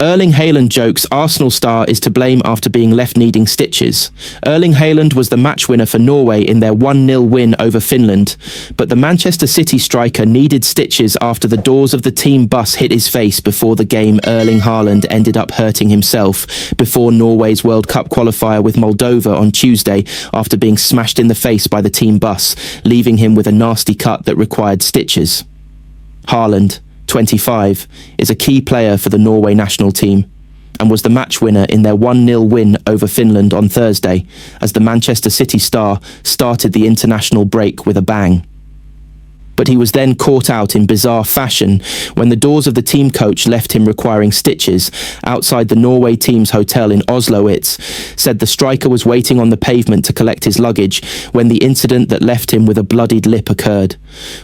Erling Haaland jokes Arsenal star is to blame after being left needing stitches. Erling Haaland was the match winner for Norway in their 1-0 win over Finland, but the Manchester City striker needed stitches after the doors of the team bus hit his face before the game. Erling Haaland ended up hurting himself before Norway's World Cup qualifier with Moldova on Tuesday after being smashed in the face by the team bus, leaving him with a nasty cut that required stitches. Haaland, 25, is a key player for the Norway national team and was the match winner in their 1-0 win over Finland on Thursday as the Manchester City star started the international break with a bang. But he was then caught out in bizarre fashion when the doors of the team coach left him requiring stitches outside the Norway team's hotel in Oslo. It said the striker was waiting on the pavement to collect his luggage when the incident that left him with a bloodied lip occurred,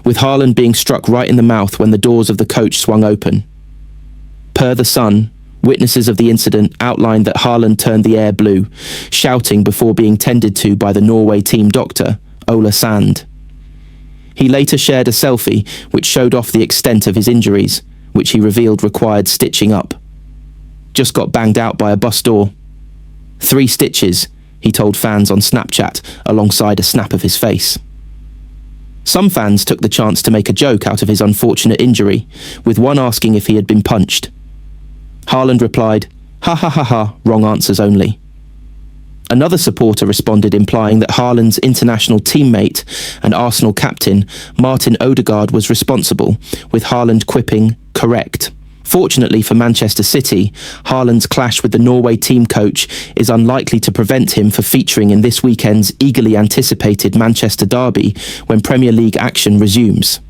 with Haaland being struck right in the mouth when the doors of the coach swung open. Per The Sun, witnesses of the incident outlined that Haaland turned the air blue, shouting before being tended to by the Norway team doctor, Ola Sand. He later shared a selfie which showed off the extent of his injuries, which he revealed required stitching up. Just got banged out by a bus door. 3 stitches, he told fans on Snapchat alongside a snap of his face. Some fans took the chance to make a joke out of his unfortunate injury, with one asking if he had been punched. Haaland replied, "Ha ha ha ha, wrong answers only." Another supporter responded implying that Haaland's international teammate and Arsenal captain Martin Odegaard was responsible, with Haaland quipping, "Correct." Fortunately for Manchester City, Haaland's clash with the Norway team coach is unlikely to prevent him from featuring in this weekend's eagerly anticipated Manchester derby when Premier League action resumes.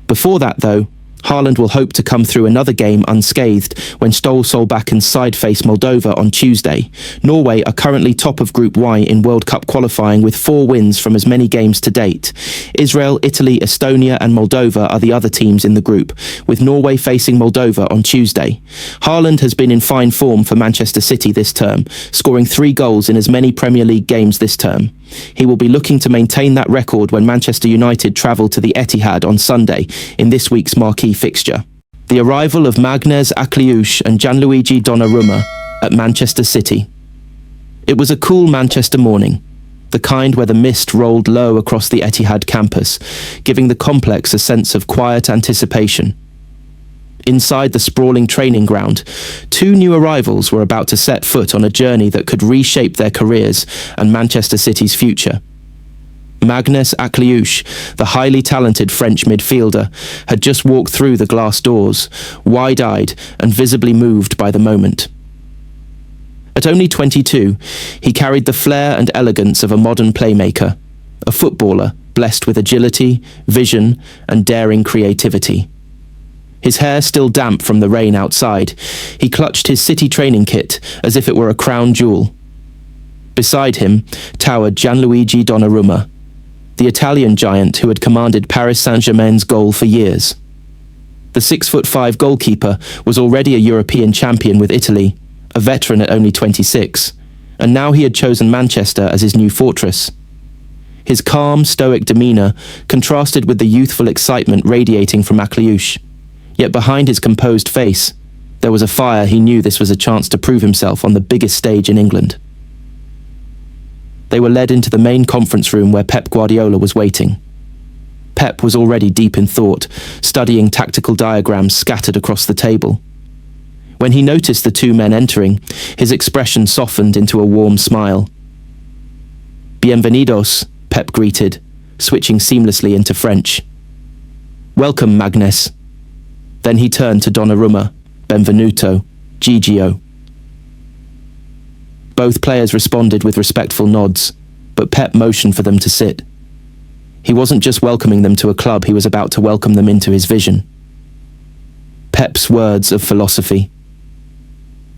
Before that, though, Haaland will hope to come through another game unscathed when Solbakken side face Moldova on Tuesday. Norway are currently top of Group Y in World Cup qualifying with 4 wins from as many games to date. Israel, Italy, Estonia and Moldova are the other teams in the group, with Norway facing Moldova on Tuesday. Haaland has been in fine form for Manchester City this term, scoring 3 goals in as many Premier League games this term. He will be looking to maintain that record when Manchester United travel to the Etihad on Sunday in this week's marquee fixture. The arrival of Magnus Akliouche and Gianluigi Donnarumma at Manchester City. It was a cool Manchester morning, the kind where the mist rolled low across the Etihad campus, giving the complex a sense of quiet anticipation. Inside the sprawling training ground, 2 new arrivals were about to set foot on a journey that could reshape their careers and Manchester City's future. Magnus Akliouche, the highly talented French midfielder, had just walked through the glass doors, wide-eyed and visibly moved by the moment. At only 22, he carried the flair and elegance of a modern playmaker, a footballer blessed with agility, vision and daring creativity. His hair still damp from the rain outside, he clutched his City training kit as if it were a crown jewel. Beside him towered Gianluigi Donnarumma, the Italian giant who had commanded Paris Saint-Germain's goal for years. The 6'5" goalkeeper was already a European champion with Italy, a veteran at only 26, and now he had chosen Manchester as his new fortress. His calm, stoic demeanour contrasted with the youthful excitement radiating from Akliouche. Yet behind his composed face, there was a fire. He knew this was a chance to prove himself on the biggest stage in England. They were led into the main conference room where Pep Guardiola was waiting. Pep was already deep in thought, studying tactical diagrams scattered across the table. When he noticed the 2 men entering, his expression softened into a warm smile. "Bienvenidos," Pep greeted, switching seamlessly into French. "Welcome, Magnus." Then he turned to Donnarumma, "Benvenuto, Gigio." Both players responded with respectful nods, but Pep motioned for them to sit. He wasn't just welcoming them to a club, he was about to welcome them into his vision. Pep's words of philosophy.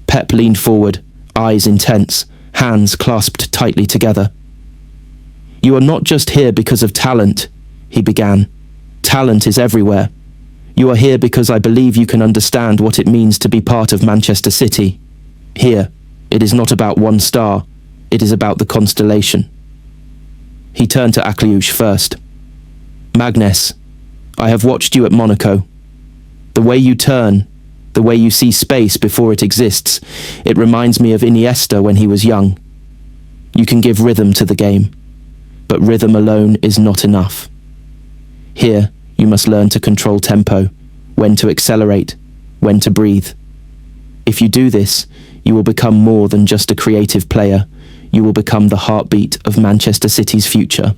Pep leaned forward, eyes intense, hands clasped tightly together. "You are not just here because of talent," he began. "Talent is everywhere. You are here because I believe you can understand what it means to be part of Manchester City. Here, it is not about one star, it is about the constellation." He turned to Akliouche first. "Magnus, I have watched you at Monaco. The way you turn, The way you see space before it exists. It reminds me of Iniesta when he was young. You can give rhythm to the game, but rhythm alone is not enough. Here, you must learn to control tempo, when to accelerate, when to breathe. If you do this, you will become more than just a creative player. You will become the heartbeat of Manchester City's future.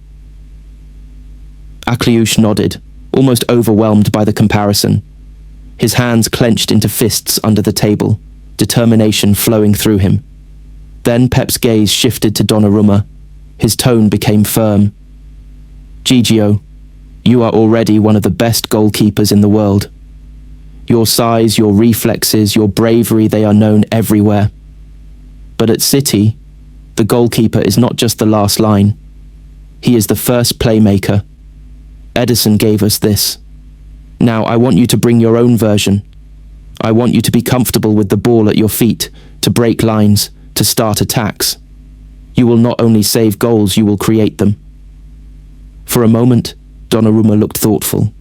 Akliouche nodded, almost overwhelmed by the comparison. His hands clenched into fists under the table, determination flowing through him. Then Pep's gaze shifted to Donnarumma. His tone became firm. Gigio, you are already one of the best goalkeepers in the world. Your size, your reflexes, your bravery, they are known everywhere. But at City, the goalkeeper is not just the last line. He is the first playmaker. Edison gave us this. Now I want you to bring your own version. I want you to be comfortable with the ball at your feet, to break lines, to start attacks. You will not only save goals, you will create them. For a moment, Donnarumma looked thoughtful.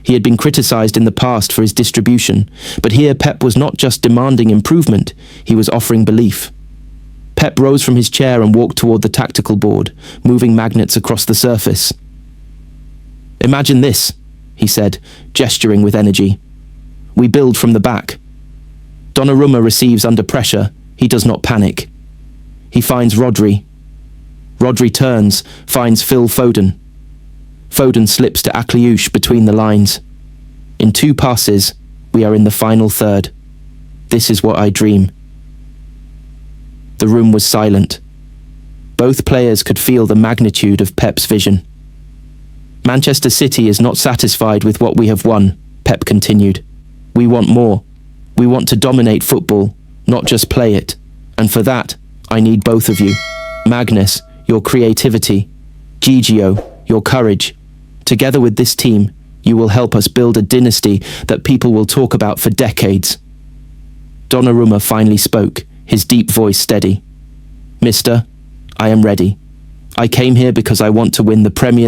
He had been criticised in the past for his distribution, but here Pep was not just demanding improvement, he was offering belief. Pep rose from his chair and walked toward the tactical board, moving magnets across the surface. Imagine this, he said, gesturing with energy. We build from the back. Donnarumma receives under pressure. He does not panic. He finds Rodri. Rodri turns, finds Phil Foden. Foden slips to Akliouche between the lines. In 2 passes, we are in the final third. This is what I dream. The room was silent. Both players could feel the magnitude of Pep's vision. Manchester City is not satisfied with what we have won, Pep continued. We want more. We want to dominate football, not just play it. And for that, I need both of you. Magnus, your creativity. Gigio, your courage. Together with this team, you will help us build a dynasty that people will talk about for decades. Donnarumma finally spoke, his deep voice steady. Mister, I am ready. I came here because I want to win the Premier League.